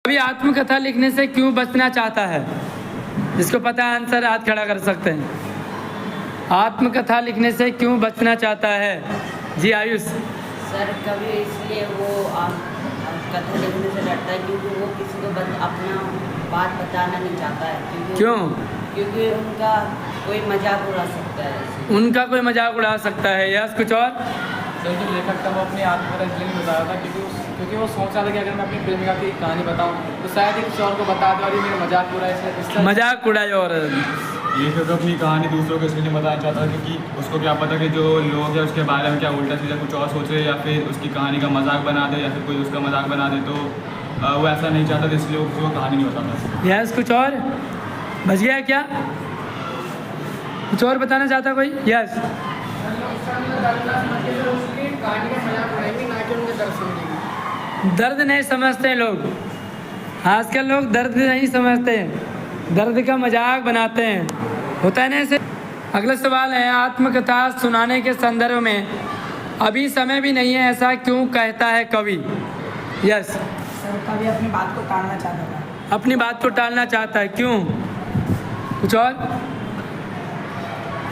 कवि आत्मकथा लिखने से क्यों बचना चाहता है? जिसको पता है आंसर हाथ खड़ा कर सकते हैं। आत्मकथा लिखने से क्यों बचना चाहता है? जी आयुष। सर कवि इसलिए वो कथा लिखने से डरता है क्योंकि वो किसी को अपना बात बताना नहीं चाहता है। क्यों? क्योंकि उनका कोई मजाक उड़ा सकता है। उनका कोई मजाक उड़ा सकता है। यस, कुछ और? सर जो लेखक था वो अपनी आत्मकथा इसलिए नहीं बता रहा था क्योंकि वो सोच रहा था कि अगर मैं अपनी प्रेमिका की कहानी बताऊं तो शायद ही किसी और को बता दे और ये मेरा मजाक उड़ाए। इसलिए मजाक उड़ाए। और लेखक अपनी कहानी दूसरों को इसलिए नहीं बताना चाहता क्योंकि उसको क्या पता कि जो लोग हैं उसके बारे में क्या उल्टा सीधा कुछ और सोच रहे या फिर उसकी कहानी का मजाक बना दे या फिर कोई उसका मजाक बना दे, तो वो ऐसा नहीं चाहता, तो इसलिए वो किसी को कहानी नहीं बताता। यस, कुछ और? बच गया क्या? कुछ और बताना चाहता कोई? यस। दर्द नहीं समझते लोग। आजकल लोग दर्द नहीं समझते, दर्द का मजाक बनाते हैं। होता है ना ऐसे। अगला सवाल है, आत्मकथा सुनाने के संदर्भ में अभी समय भी नहीं है ऐसा क्यों कहता है कवि? यस। सर कवि अपनी बात को टालना चाहता था। अपनी बात को टालना चाहता है, क्यों? कुछ और?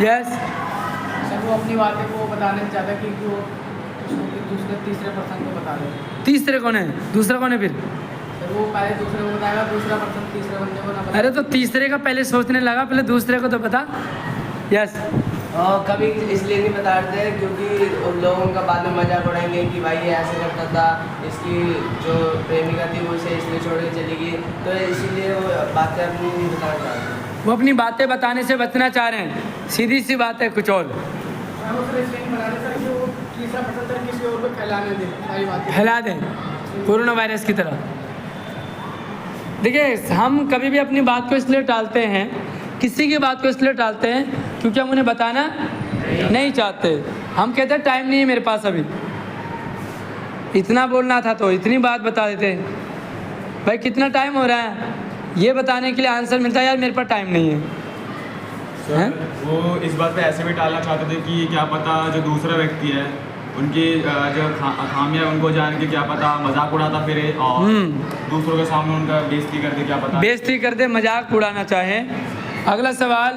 यस। सर वो अपनी बातें को बताना नहीं चाहता क्योंकि वो दूसरे तीसरे पर्सन को बता दे। तीसरे कौन है? दूसरा कौन है फिर? सर वो पहले दूसरे को बताएगा, दूसरा पर्सन तीसरे बंदे को ना बताए। अरे तो तीसरे का पहले सोचने लगा, पहले दूसरे को तो बता। यस। कभी इसलिए नहीं बताते क्योंकि उन लोगों का बाद में मजाक उड़ाएंगे कि भाई ये ऐसे करता था, इसकी जो प्रेमिका थी वो उसे इसलिए छोड़ के चली गई, तो इसीलिए वो बातें अपनी नहीं बताना चाहते। वो अपनी बातें बताने से बचना चाह रहे हैं। सीधी सी बात है, कुछ और? फैला दें कोरोना वायरस की तरह। देखिए, हम कभी भी अपनी बात को इसलिए टालते हैं, किसी की बात को इसलिए टालते हैं क्योंकि हम उन्हें बताना नहीं चाहते। हम कहते हैं टाइम नहीं है मेरे पास, अभी इतना बोलना था तो इतनी बात बता देते। भाई कितना टाइम हो रहा है, ये बताने के लिए आंसर मिलता है यार मेरे पास टाइम नहीं है। सर वो इस बात पे ऐसे भी टालना चाहते थे कि क्या पता जो दूसरा व्यक्ति है उनकी जो खामियां उनको जान के क्या पता मजाक उड़ाता फिरे और दूसरों के सामने उनका बेइज्जती कर दे, क्या पता बेइज्जती कर दे, मजाक उड़ाना चाहे। अगला सवाल,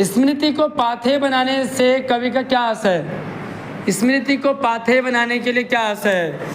स्मृति को पाथे बनाने से कवि का क्या आशय है? स्मृति को पाथे बनाने के लिए क्या आशय है?